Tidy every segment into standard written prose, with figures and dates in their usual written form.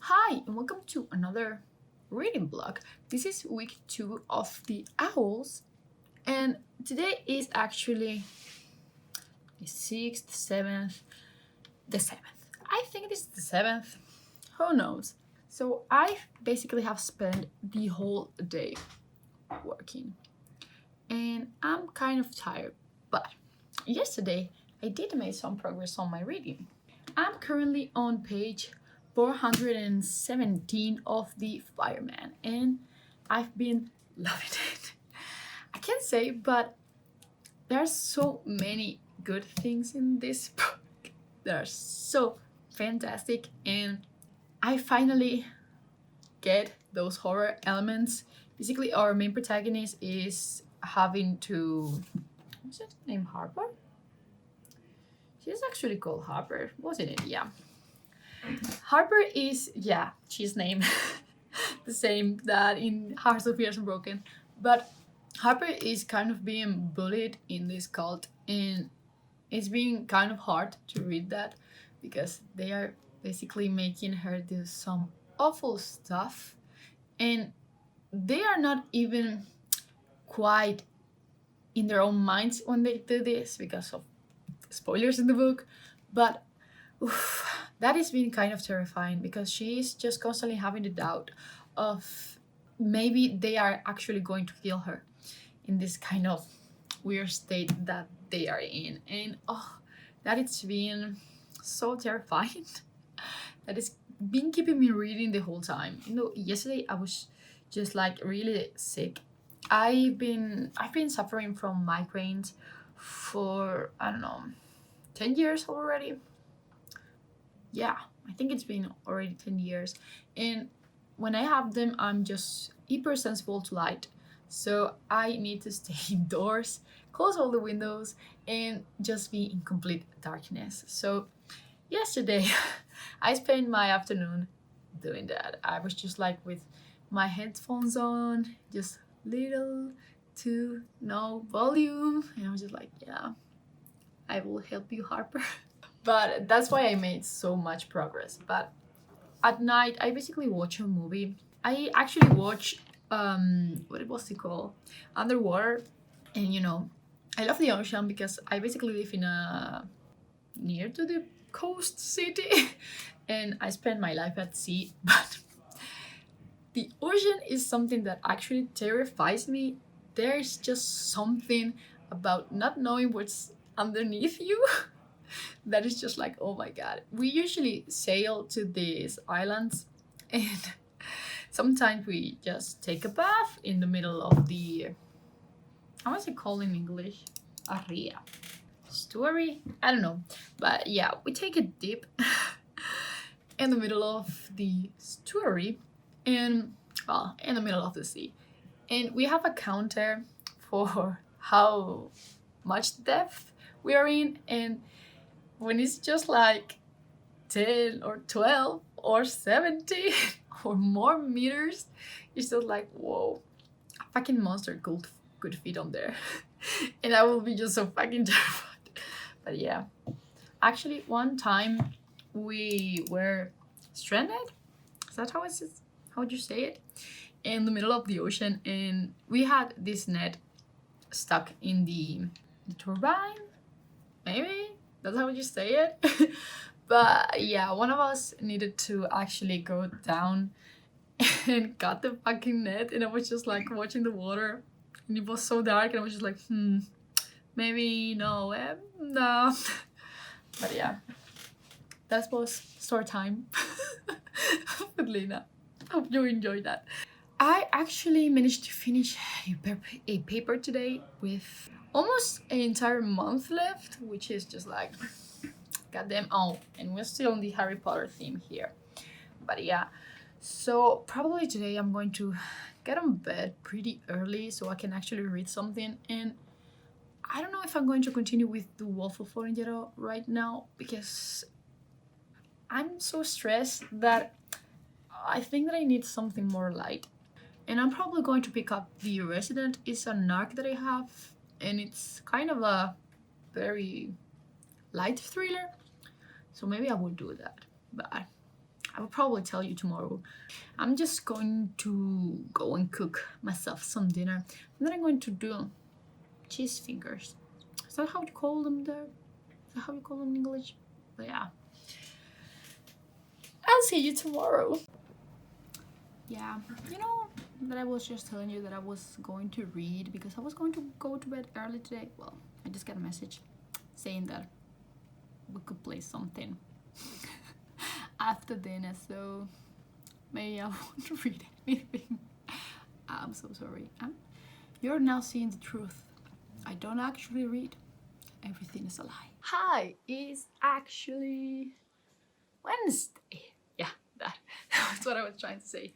Hi, and welcome to another reading blog. This is week 2 of the OWLS, and today is actually the 6th, 7th, the 7th. I think this is the 7th. Who knows? So I basically have spent the whole day working, and I'm kind of tired, but yesterday I did make some progress on my reading. I'm currently on page 417 of the Fireman, and I've been loving it. I can't say, but there's so many good things in this book. They're so fantastic, and I finally get those horror elements. Basically, our main protagonist is having to. What's his name? Harper? She's actually called Harper, wasn't it? Yeah. Harper is, yeah, she's named the same that in Hearts of Fierce and Broken. But Harper is kind of being bullied in this cult, and it's been kind of hard to read that because they are basically making her do some awful stuff, and they are not even quite in their own minds when they do this because of spoilers in the book. But oof, that has been kind of terrifying because she's just constantly having the doubt of maybe they are actually going to kill her in this kind of weird state that they are in. And oh, that it's been so terrifying. That it's been keeping me reading the whole time. Yesterday I was just like really sick. I've been suffering from migraines for I don't know 10 years already. Yeah, I think it's been already 10 years. And when I have them, I'm just hypersensible to light. So I need to stay indoors, close all the windows, and just be in complete darkness. So yesterday, I spent my afternoon doing that. I was just like with my headphones on, just little to no volume. And I was just like, yeah, I will help you, Harper. But that's why I made so much progress. But at night, I basically watch a movie. I actually watch what was it called? Underwater. And I love the ocean because I basically live in a near to the coast city and I spend my life at sea. But the ocean is something that actually terrifies me. There's just something about not knowing what's underneath you that is just like, oh my god. We usually sail to these islands and sometimes we just take a bath in the middle of the, how is it called in English? Arria. Estuary? I don't know. But yeah, we take a dip in the middle of the estuary and, well, in the middle of the sea. And we have a counter for how much depth we are in, and when it's just like 10 or 12 or 70 or more meters, it's just like, whoa, a fucking monster could fit on there. And I will be just so fucking terrified. But yeah, actually one time we were stranded. Is that how would you say it? In the middle of the ocean, and we had this net stuck in the turbine, maybe that's how you say it. But yeah, one of us needed to actually go down and got the fucking net, and I was just like watching the water, and it was so dark, and I was just like, maybe no, no. But yeah, that was story time with Lena. Hope you enjoyed that. I actually managed to finish a paper today with almost an entire month left, which is just like, goddamn. Oh, and we're still on the Harry Potter theme here. But yeah, so probably today I'm going to get on bed pretty early so I can actually read something. And I don't know if I'm going to continue with The Wolf of Oranjero right now because I'm so stressed that I think that I need something more light. And I'm probably going to pick up The Resident. It's an arc that I have, and it's kind of a very light thriller. So maybe I will do that. But I will probably tell you tomorrow. I'm just going to go and cook myself some dinner. And then I'm going to do cheese fingers. Is that how you call them there? Is that how you call them in English? But yeah. I'll see you tomorrow. Yeah, you know that I was just telling you that I was going to read because I was going to go to bed early today. Well, I just got a message saying that we could play something after dinner, so maybe I won't read anything. I'm so sorry. You're now seeing the truth. I don't actually read. Everything is a lie. Hi, it's actually Wednesday. Yeah, that's what I was trying to say.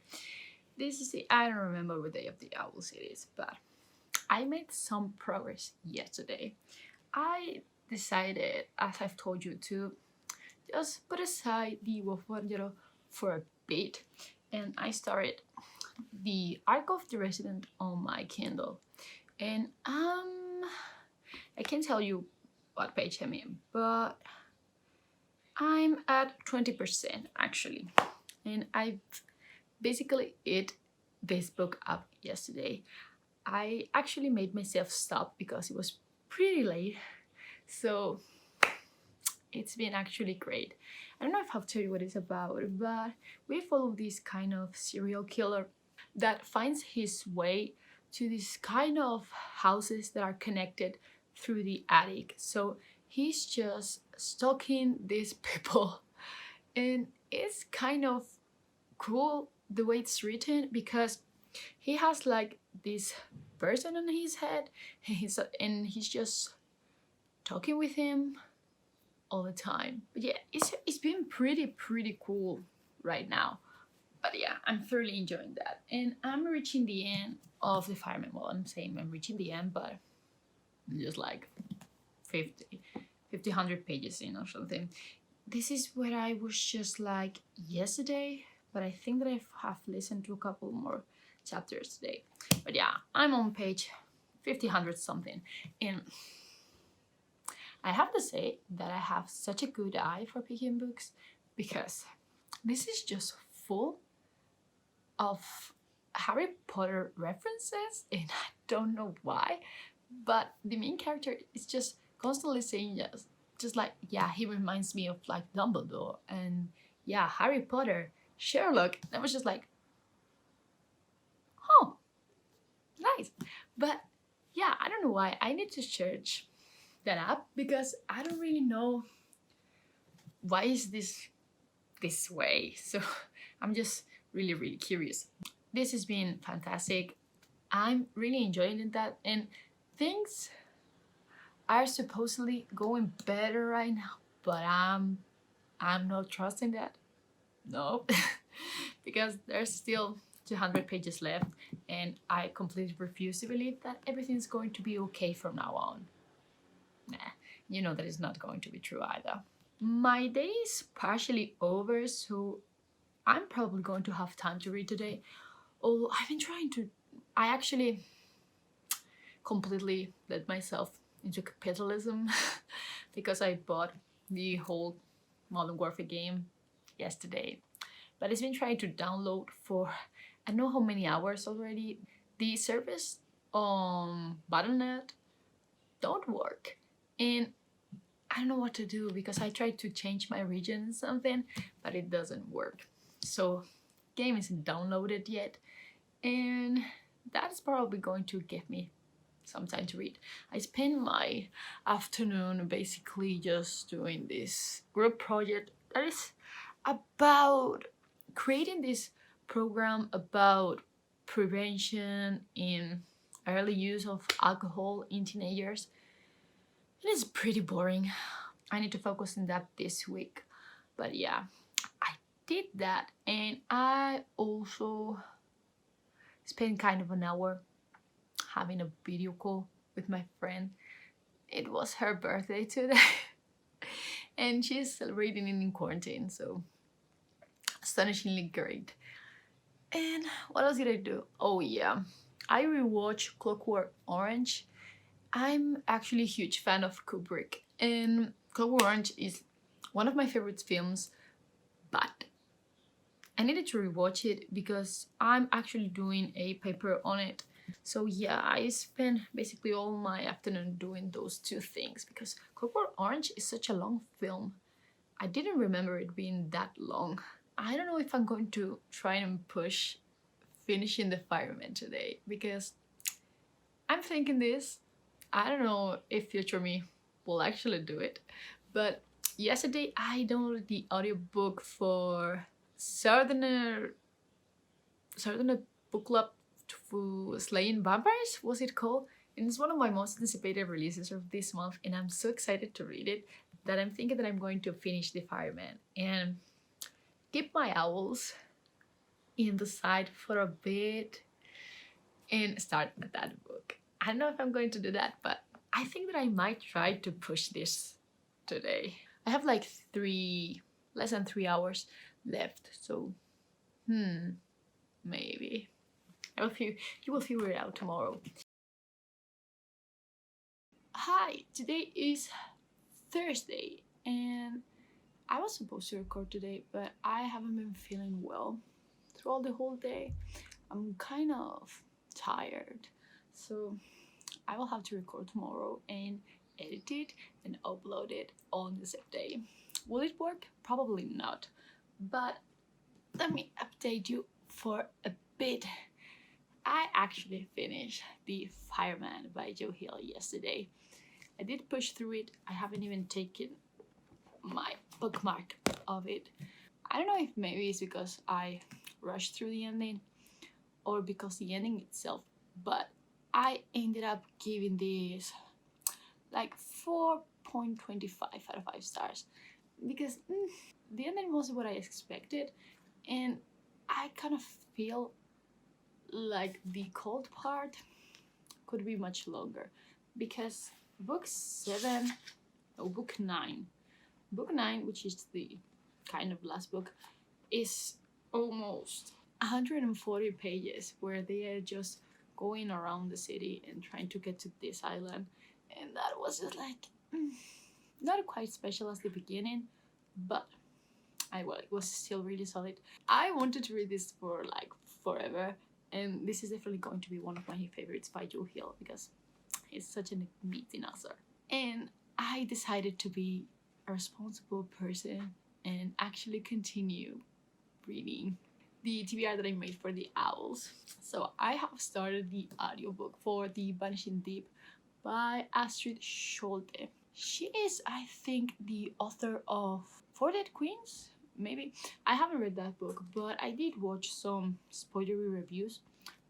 This is I don't remember what day of the OWLS it is, but I made some progress yesterday. I decided, as I've told you, to just put aside the Wolfwangero for a bit, and I started the Arc of the Resident on my Kindle. And I can't tell you what page I'm in, but I'm at 20% actually. And I basically ate this book up yesterday. I actually made myself stop because it was pretty late. So it's been actually great. I don't know if I'll tell you what it's about, but we follow this kind of serial killer that finds his way to this kind of houses that are connected through the attic. So he's just stalking these people, and it's kind of cool the way it's written because he has like this person on his head, and he's just talking with him all the time. But yeah, it's been pretty cool right now. But yeah, I'm thoroughly enjoying that, and I'm reaching the end of the Fireman. Well, I'm saying I'm reaching the end, but just like 100 pages in or something. This is where I was just like yesterday, but I think that I have listened to a couple more chapters today. But yeah, I'm on page 100 something, and I have to say that I have such a good eye for picking books because this is just full of Harry Potter references, and I don't know why, but the main character is just constantly saying just like, yeah, he reminds me of like Dumbledore, and yeah, Harry Potter, Sherlock. And I was just like, oh, nice. But yeah, I don't know why. I need to search that up because I don't really know why is this way. So I'm just really curious. This has been fantastic. I'm really enjoying that, and things are supposedly going better right now, but I'm not trusting that. No. Because there's still 200 pages left, and I completely refuse to believe that everything's going to be okay from now on. Nah, you know that is not going to be true either. My day is partially over, so I'm probably going to have time to read today. Although I've been trying to, I actually completely let myself into capitalism because I bought the whole Modern Warfare game yesterday. But it's been trying to download for I don't know how many hours already. The service on Battle.net don't work, and I don't know what to do because I tried to change my region or something, but it doesn't work. So game isn't downloaded yet, and that's probably going to give me some time to read. I spent my afternoon basically just doing this group project that is about creating this program about prevention in early use of alcohol in teenagers. It is pretty boring. I need to focus on that this week. But yeah, I did that, and I also spent kind of an hour having a video call with my friend. It was her birthday today. And she's celebrating in quarantine, so astonishingly great. And what else did I do? Oh yeah, I rewatched Clockwork Orange. I'm actually a huge fan of Kubrick, and Clockwork Orange is one of my favorite films, but I needed to rewatch it because I'm actually doing a paper on it. So yeah, I spent basically all my afternoon doing those two things because Clockwork Orange is such a long film. I didn't remember it being that long. I don't know if I'm going to try and push finishing The Fireman today because I'm thinking this. I don't know if future me will actually do it, but yesterday I downloaded the audiobook for Southerner Book Club to Slaying Vampires, was it called? And it's one of my most anticipated releases of this month, and I'm so excited to read it that I'm thinking that I'm going to finish The Fireman and keep my owls in the side for a bit and start that book. I don't know if I'm going to do that, but I think that I might try to push this today. I have like less than 3 hours left, so maybe. You will figure it out tomorrow. Hi, today is Thursday and I was supposed to record today, but I haven't been feeling well throughout the whole day. I'm kind of tired, so I will have to record tomorrow and edit it and upload it on the same day. Will it work? Probably not, but let me update you for a bit. I actually finished The Fireman by Joe Hill yesterday. I did push through it. I haven't even taken my bookmark of it. I don't know if maybe it's because I rushed through the ending or because the ending itself, but I ended up giving this like 4.25 out of 5 stars because the ending wasn't what I expected, and I kind of feel like the cold part could be much longer because book 9, which is the kind of last book, is almost 140 pages where they are just going around the city and trying to get to this island, and that was just like not quite special as the beginning, but it was still really solid. I wanted to read this for like forever, and this is definitely going to be one of my favorites by Joe Hill because he's such an amazing author. And I decided to be a responsible person and actually continue reading the TBR that I made for the owls. So I have started the audiobook for The Vanishing Deep by Astrid Scholte. She is, I think, the author of Four Dead Queens, maybe. I haven't read that book, but I did watch some spoilery reviews.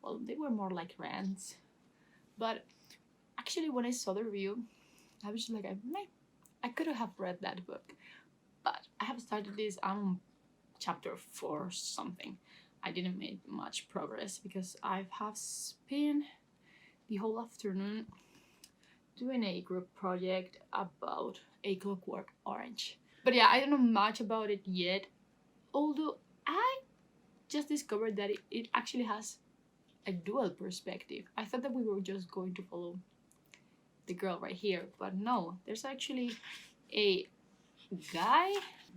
Well, they were more like rants. But actually, when I saw the review, I was just like, I could have read that book. But I have started this, I'm on chapter 4 or something. I didn't make much progress because I have spent the whole afternoon doing a group project about A Clockwork Orange. But yeah, I don't know much about it yet, although I just discovered that it actually has a dual perspective. I thought that we were just going to follow the girl right here, but no, there's actually a guy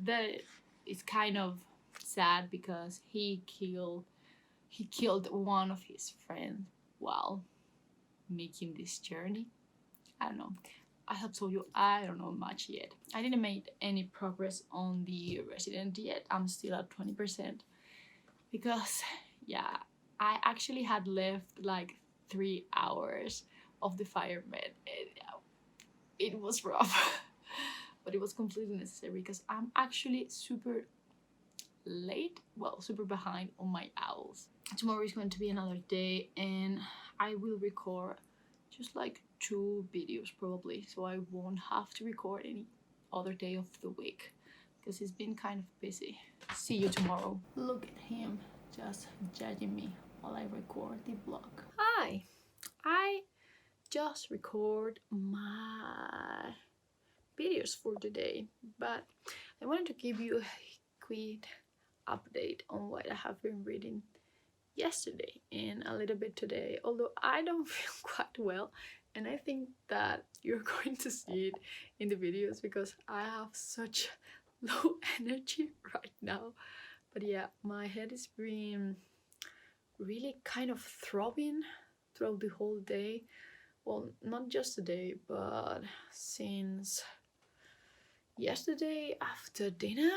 that is kind of sad because he killed one of his friends while making this journey. I don't know. I have told you I don't know much yet. I didn't make any progress on the resident yet. I'm still at 20% because yeah, I actually had left like 3 hours of the fireman, and it was rough. But it was completely necessary because I'm actually super late, well, super behind on my owls. Tomorrow is going to be another day and I will record just like 2 videos probably, so I won't have to record any other day of the week because it's been kind of busy. See you tomorrow. Look at him just judging me while I record the vlog. Hi, I just record my videos for today, but I wanted to give you a quick update on what I have been reading yesterday and a little bit today, although I don't feel quite well, and I think that you're going to see it in the videos because I have such low energy right now. But yeah, my head is being really kind of throbbing throughout the whole day. Well, not just today, but since yesterday after dinner.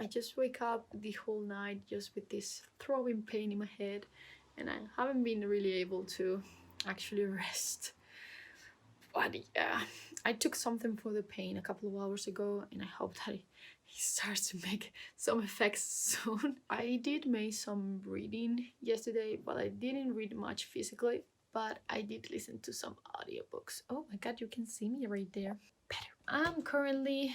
I just wake up the whole night just with this throbbing pain in my head, and I haven't been really able to actually rest. But yeah, I took something for the pain a couple of hours ago, and I hope that it starts to make some effects soon. I did make some reading yesterday, but I didn't read much physically, but I did listen to some audiobooks. Oh my god, you can see me right there. Better. I'm currently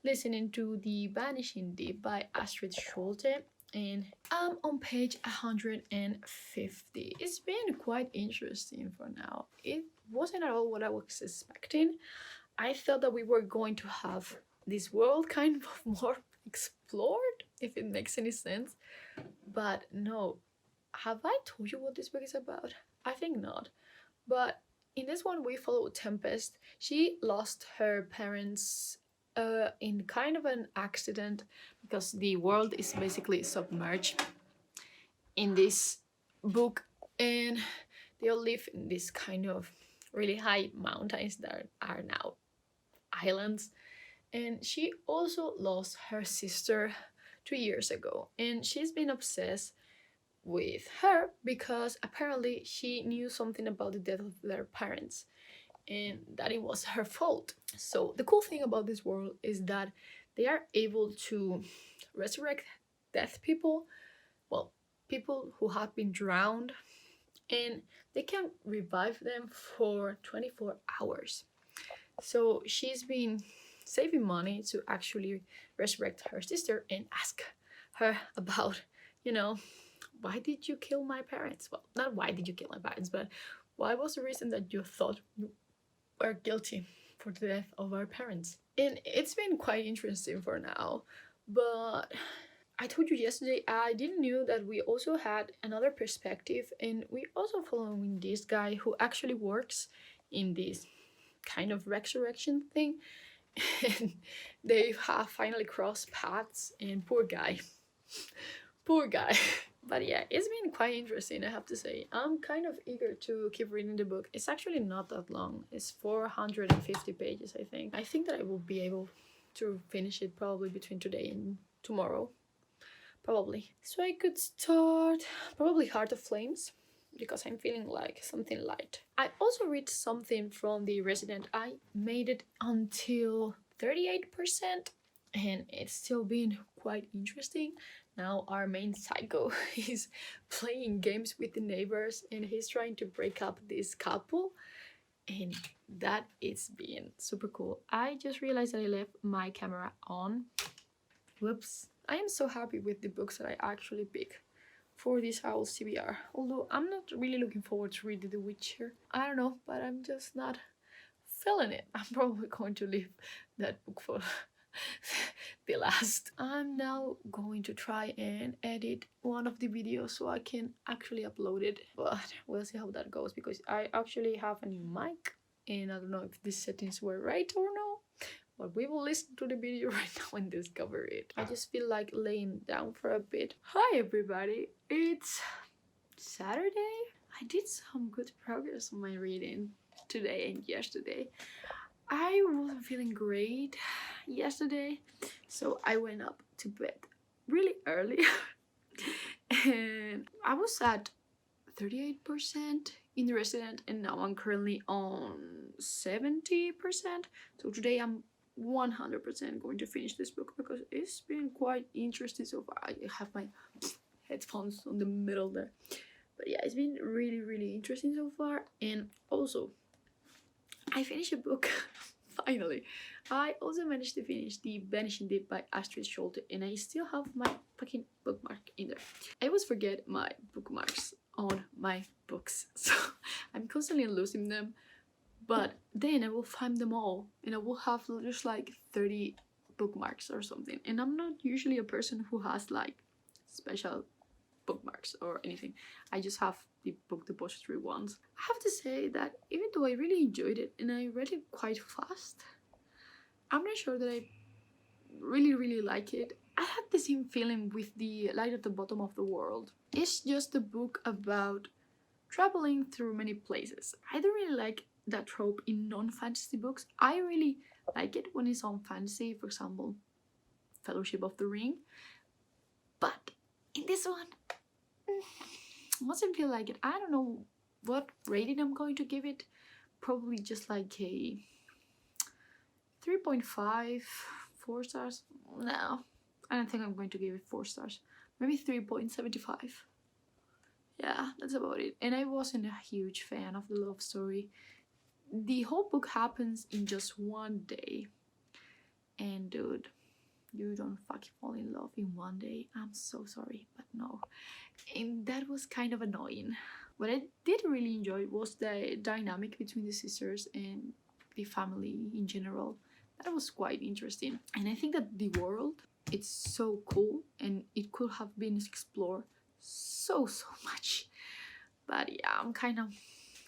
listening to The Vanishing Deep by Astrid Schulte, and I'm on page 150. It's been quite interesting for now. It wasn't at all what I was expecting. I thought that we were going to have this world kind of more explored, if it makes any sense. But no. Have I told you what this book is about? I think not. But in this one, we follow Tempest. She lost her parents in kind of an accident because the world is basically submerged in this book, and they all live in this kind of really high mountains that are now islands. And she also lost her sister 2 years ago, and she's been obsessed with her because apparently she knew something about the death of their parents and that it was her fault. So the cool thing about this world is that they are able to resurrect dead people, well, people who have been drowned, and they can revive them for 24 hours. So she's been saving money to actually resurrect her sister and ask her about, why did you kill my parents? Well, not why did you kill my parents, but why was the reason that you thought you were guilty for the death of our parents? And it's been quite interesting for now, but I told you yesterday I didn't know that we also had another perspective, and we also following this guy who actually works in this kind of resurrection thing, and they have finally crossed paths, and poor guy. But yeah, it's been quite interesting, I have to say. I'm kind of eager to keep reading the book. It's actually not that long. It's 450 pages, I think. I think that I will be able to finish it probably between today and tomorrow. Probably. So I could start probably Heart of Flames, because I'm feeling like something light. I also read something from The Resident. I made it until 38%, and it's still been quite interesting. Now our main psycho is playing games with the neighbors, and he's trying to break up this couple, and that is being super cool. I just realized that I left my camera on. Whoops. I am so happy with the books that I actually pick for this OWLS TBR. Although I'm not really looking forward to reading The Witcher. I don't know, but I'm just not feeling it. I'm probably going to leave that book for the last. I'm now going to try and edit one of the videos so I can actually upload it, but we'll see how that goes, because I actually have a new mic and I don't know if these settings were right or no, but we will listen to the video right now and discover it. I just feel like laying down for a bit. Hi everybody, it's Saturday. I did some good progress on my reading today and yesterday. I wasn't feeling great yesterday, so I went up to bed really early and I was at 38% in The Resident, and now I'm currently on 70%. So today I'm 100% going to finish this book because it's been quite interesting so far. I have my headphones on the middle there, but yeah, it's been really interesting so far. And also I finished a book finally. I also managed to finish The Vanishing Deep by Astrid Schulte, and I still have my fucking bookmark in there. I always forget my bookmarks on my books, so I'm constantly losing them, but then I will find them all and I will have just like 30 bookmarks or something. And I'm not usually a person who has like special bookmarks or anything. I just have the book depository ones. I have to say that even though I really enjoyed it and I read it quite fast, I'm not sure that I really like it. I had the same feeling with The Light at the Bottom of the World. It's just a book about traveling through many places. I don't really like that trope in non-fantasy books. I really like it when it's on fantasy, for example, Fellowship of the Ring. But in this one, mustn't feel like it. I don't know what rating I'm going to give it. Probably just like a 3.5, 4 stars. No, I don't think I'm going to give it 4 stars. Maybe 3.75. Yeah, that's about it. And I wasn't a huge fan of the love story. The whole book happens in just one day. And dude, you don't fucking fall in love in one day. I'm so sorry, but no. And that was kind of annoying. What I did really enjoy was the dynamic between the sisters and the family in general. That was quite interesting. And I think that the world, it's so cool and it could have been explored so much. But yeah, I'm kind of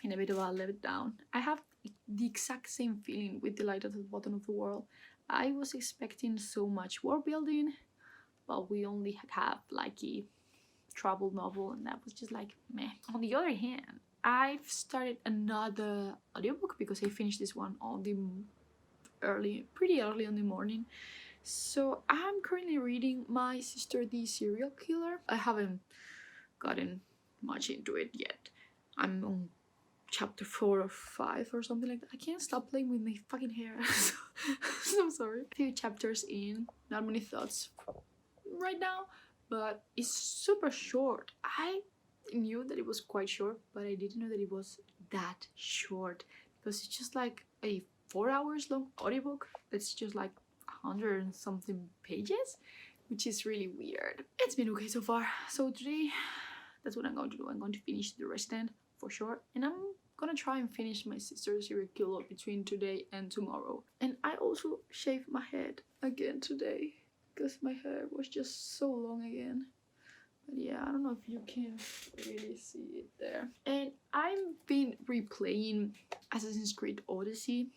in a bit of a letdown. I have the exact same feeling with The Light at the Bottom of the World. I was expecting so much world building, but we only have like a travel novel, and that was just like meh. On the other hand, I've started another audiobook because I finished this one on the pretty early in the morning. So I'm currently reading My Sister the Serial Killer. I haven't gotten much into it yet. I'm on chapter 4 or 5 or something like that. I can't stop playing with my fucking hair. So sorry. A few chapters in, not many thoughts right now, but it's super short. I knew that it was quite short, but I didn't know that it was that short, because it's just like a 4 hours long audiobook that's just like 100 and something pages, which is really weird. It's been okay so far. So today, that's what I'm going to do. I'm going to finish The Resident for sure, and I'm gonna try and finish My Sister's Serial Killer between today and tomorrow. And I also shaved my head again today because my hair was just so long again. But yeah, I don't know if you can really see it there. And I've been replaying Assassin's Creed Odyssey.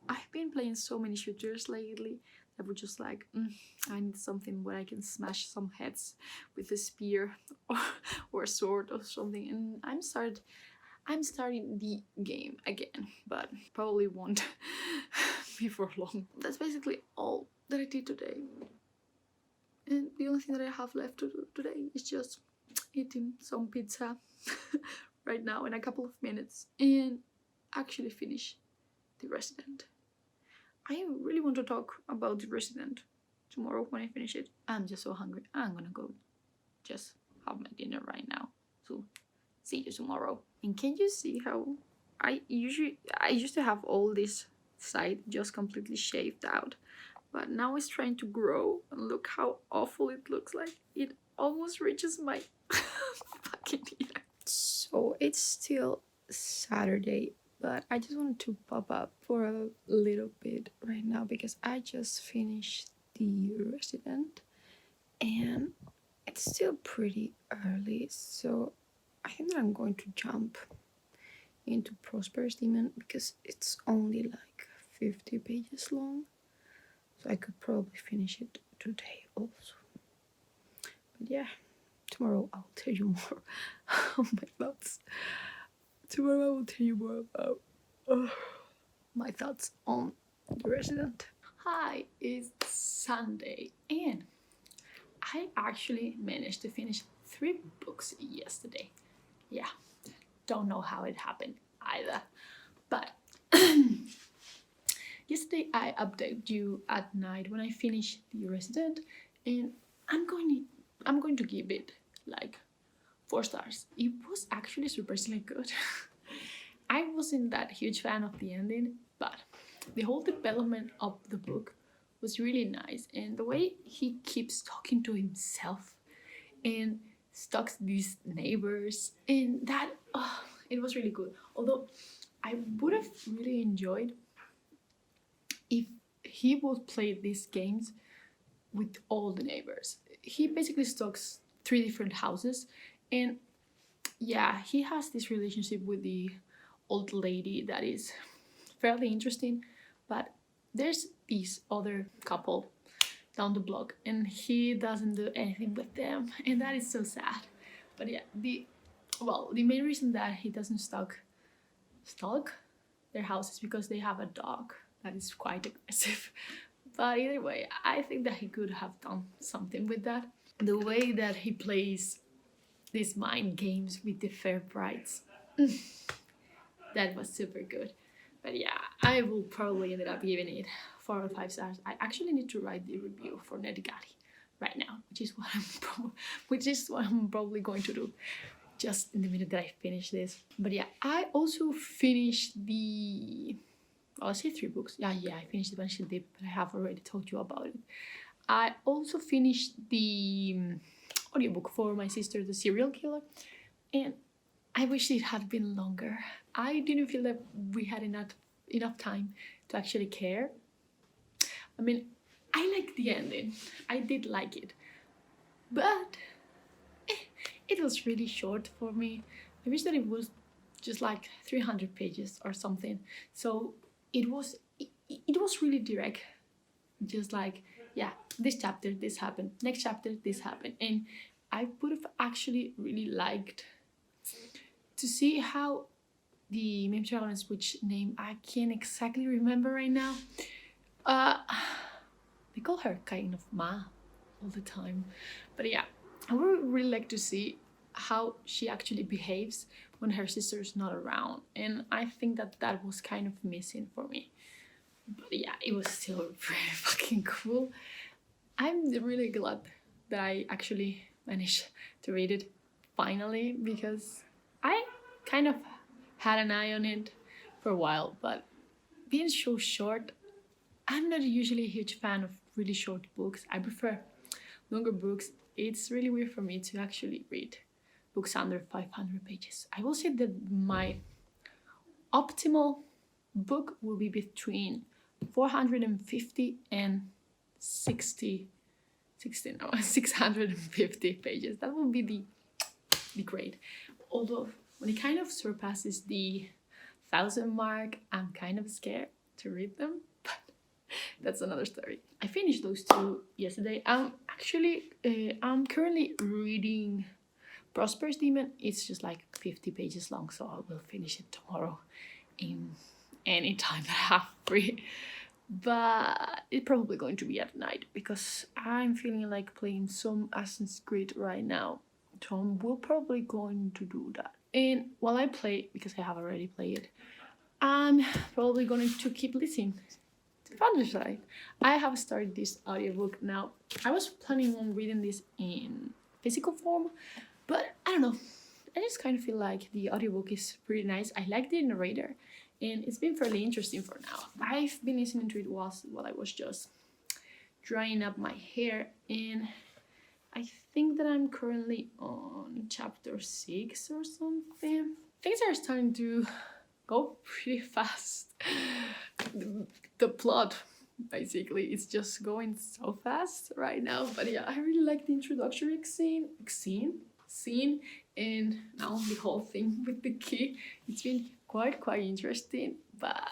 I've been playing so many shooters lately that were just like, I need something where I can smash some heads with a spear or a sword or something. And I'm starting the game again, but probably won't be for long. That's basically all that I did today. And the only thing that I have left to do today is just eating some pizza right now in a couple of minutes and actually finish The Resident. I really want to talk about The Resident tomorrow when I finish it. I'm just so hungry. I'm gonna go just have my dinner right now. So see you tomorrow. And can you see how I used to have all this side just completely shaved out, but now it's trying to grow, and look how awful it looks like. It almost reaches my fucking ear. So it's still Saturday, but I just wanted to pop up for a little bit right now because I just finished The Resident and it's still pretty early, so I think that I'm going to jump into Prosperous Demon because it's only like 50 pages long, so I could probably finish it today also. But yeah, tomorrow I'll tell you more of my thoughts. Tomorrow I will tell you more about my thoughts on The Resident. Hi, it's Sunday and I actually managed to finish 3 books yesterday. Yeah, don't know how it happened either, but yesterday I updated you at night when I finished The Resident, and I'm going to give it like 4 stars. It was actually surprisingly good. I wasn't that huge fan of the ending, but the whole development of the book was really nice, and the way he keeps talking to himself and stalks these neighbors, and that it was really good. Although I would have really enjoyed if he would play these games with all the neighbors. He basically stalks 3 different houses, and yeah, he has this relationship with the old lady that is fairly interesting, but there's this other couple down the block, and he doesn't do anything with them, and that is so sad. But yeah, the main reason that he doesn't stalk their house is because they have a dog that is quite aggressive. But either way, I think that he could have done something with that. The way that he plays these mind games with the fair brides, that was super good. But yeah, I will probably end up giving it 4 or 5 stars. I actually need to write the review for Nedigati right now, which is what I'm probably going to do just in the minute that I finish this. But yeah, I also finished I'll say 3 books. Yeah, I finished the Banshee Deep, but I have already told you about it. I also finished the audiobook for my sister, The Serial Killer, and I wish it had been longer. I didn't feel that we had enough time to actually care. I mean, I liked the ending. I did like it. But it was really short for me. I wish that it was just like 300 pages or something. So it was really direct. Just like, yeah, this chapter, this happened. Next chapter, this happened. And I would have actually really liked to see how the main protagonist, which name I can't exactly remember right now. They call her kind of Ma all the time. But yeah, I would really like to see how she actually behaves when her sister's not around. And I think that was kind of missing for me. But yeah, it was still very fucking cool. I'm really glad that I actually managed to read it finally, because I kind of had an eye on it for a while, but being so short, I'm not usually a huge fan of really short books. I prefer longer books. It's really weird for me to actually read books under 500 pages. I will say that my optimal book will be between 450 and 650 pages. That will be the grade. Although when it kind of surpasses the 1,000 mark, I'm kind of scared to read them, but that's another story. I finished those 2 yesterday. I'm currently reading Prosperous Demon. It's just like 50 pages long, so I will finish it tomorrow in any time that I have free. But it's probably going to be at night, because I'm feeling like playing some Assassin's Creed right now. So we're probably going to do that. And while I play, because I have already played it, I'm probably going to keep listening to Father's Side. I have started this audiobook now. I was planning on reading this in physical form, but I don't know. I just kind of feel like the audiobook is pretty nice. I like the narrator, and it's been fairly interesting for now. I've been listening to it while I was just drying up my hair, and I think that I'm currently on chapter 6 or something. Things are starting to go pretty fast. The plot, basically, is just going so fast right now. But yeah, I really like the introductory scene, and now the whole thing with the key. It's been quite interesting. But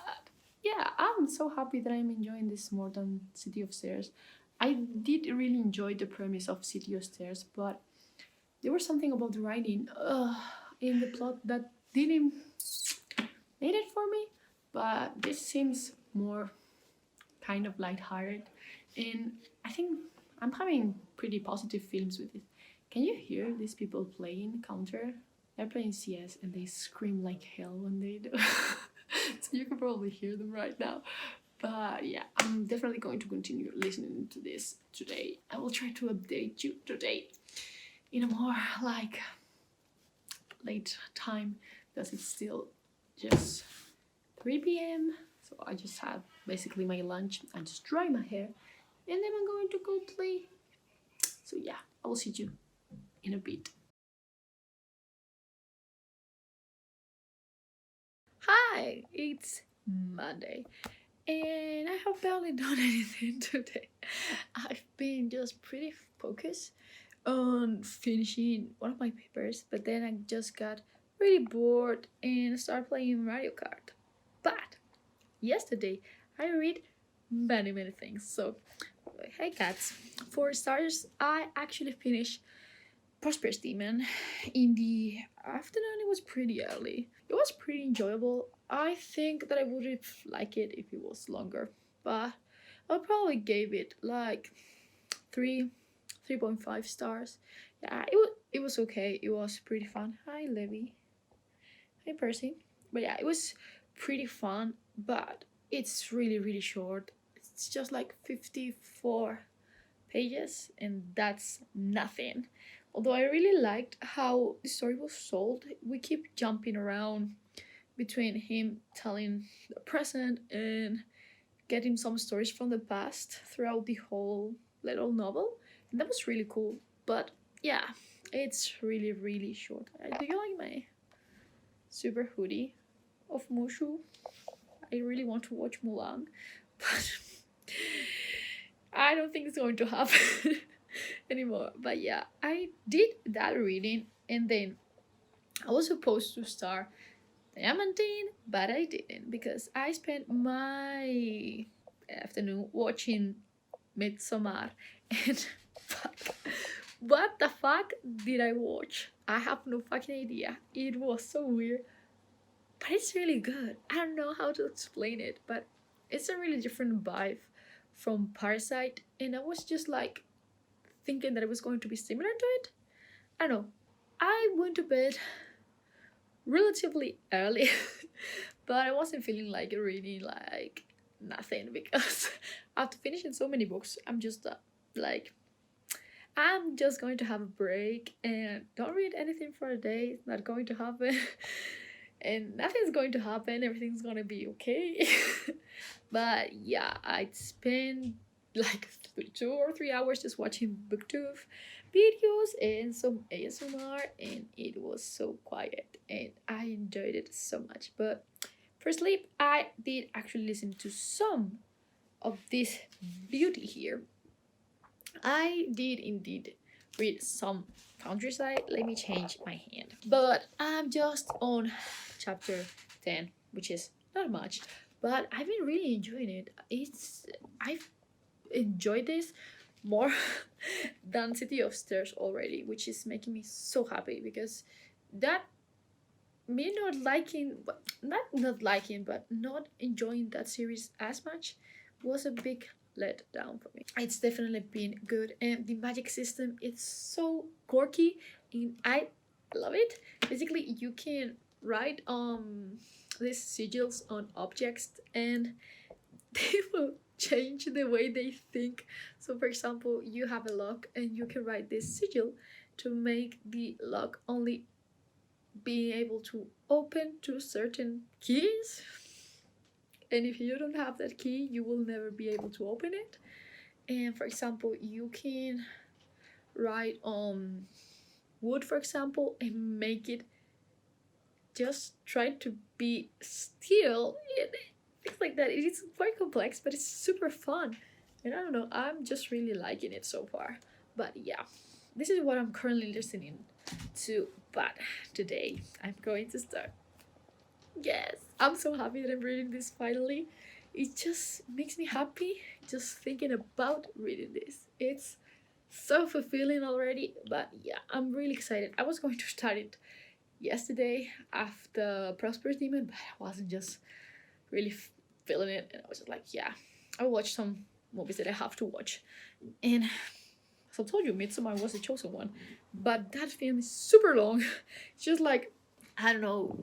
yeah, I'm so happy that I'm enjoying this more than City of Stairs. I did really enjoy the premise of City of Stairs, but there was something about the writing in the plot that didn't made it for me. But this seems more kind of lighthearted, and I think I'm having pretty positive feelings with it. Can you hear these people playing Counter? They're playing CS and they scream like hell when they do. So you can probably hear them right now. But yeah, I'm definitely going to continue listening to this today. I will try to update you today in a more like late time, because it's still just 3 p.m. So I just had basically my lunch. I just dry my hair, and then I'm going to go play. So yeah, I will see you in a bit. Hi, it's Monday, and I have barely done anything today. I've been just pretty focused on finishing one of my papers, but then I just got really bored and started playing Mario Kart. But yesterday I read many things. So Hey cats. For starters, I actually finished Prosperous Demon in the afternoon. It was pretty early. It was pretty enjoyable. I think that I would have liked it if it was longer, but I probably gave it like 3.5 stars. Yeah, it was okay. It was pretty fun. Hi Levy. Hi Percy. But yeah, it was pretty fun, but it's really short. It's just like 54 pages, and that's nothing. Although I really liked how the story was told, we keep jumping around between him telling the present and getting some stories from the past throughout the whole little novel, and that was really cool. But yeah, it's really short. Do you like my super hoodie of Mushu? I really want to watch Mulan, but I don't think it's going to happen anymore. But yeah, I did that reading, and then I was supposed to start Diamantine, but I didn't because I spent my afternoon watching Midsommar, and fuck, what the fuck did I watch? I have no fucking idea. It was so weird, but it's really good. I don't know how to explain it, but it's a really different vibe from Parasite, and I was just like thinking that it was going to be similar to it. I don't know. I went to bed relatively early, but I wasn't feeling like reading like nothing because after finishing so many books, I'm just like, I'm just going to have a break and don't read anything for a day. It's not going to happen. And nothing's going to happen. Everything's gonna be okay. But yeah, I'd spend like 2 or 3 hours just watching booktube videos and some ASMR, and it was so quiet and I enjoyed it so much. But for sleep, I did actually listen to some of this beauty here. I did indeed read some countryside. Let me change my hand. But I'm just on chapter 10, which is not much, but I've been really enjoying it. I've enjoyed this more than City of Stairs already, which is making me so happy because that me not liking, not liking, but not enjoying that series as much was a big letdown for me. It's definitely been good, and the magic system it's so quirky, and I love it. Basically, you can write these sigils on objects, and they will change the way they think. So, for example, you have a lock, and you can write this sigil to make the lock only being able to open to certain keys, and if you don't have that key you will never be able to open it. And for example, you can write on wood, for example, and make it just try to be still, things like that. It is quite complex, but it's super fun, and I don't know, I'm just really liking it so far. But yeah, this is what I'm currently listening to. But today I'm going to start. Yes, I'm so happy that I'm reading this finally. It just makes me happy just thinking about reading this. It's so fulfilling already, but yeah, I'm really excited. I was going to start it yesterday after Prosperous Demon, but I wasn't just really feeling it, and I was just like, yeah, I'll watch some movies that I have to watch. And as I told you, Midsommar was the chosen one, but that film is super long. It's just like, I don't know,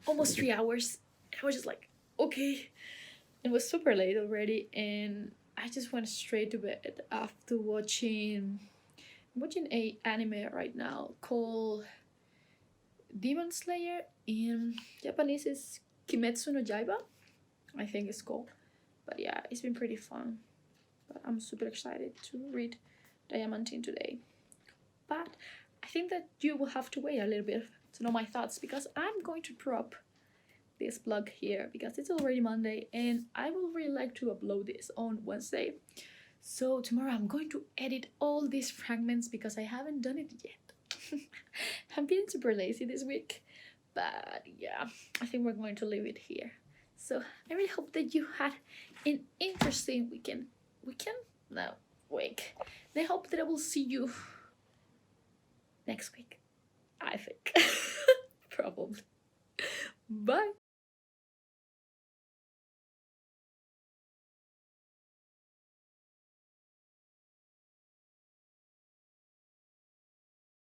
almost 3 hours. I was just like, okay. It was super late already, and I just went straight to bed after watching. I'm watching a anime right now called Demon Slayer. In Japanese is Kimetsu no Yaiba, I think it's called. But yeah, it's been pretty fun. But I'm super excited to read Diamantine today. But I think that you will have to wait a little bit to know my thoughts because I'm going to drop this vlog here because it's already Monday and I will really like to upload this on Wednesday. So tomorrow I'm going to edit all these fragments because I haven't done it yet. I'm being super lazy this week, but yeah, I think we're going to leave it here. So I really hope that you had an interesting weekend. no, week. And I hope that I will see you next week. I think. Probably. Bye.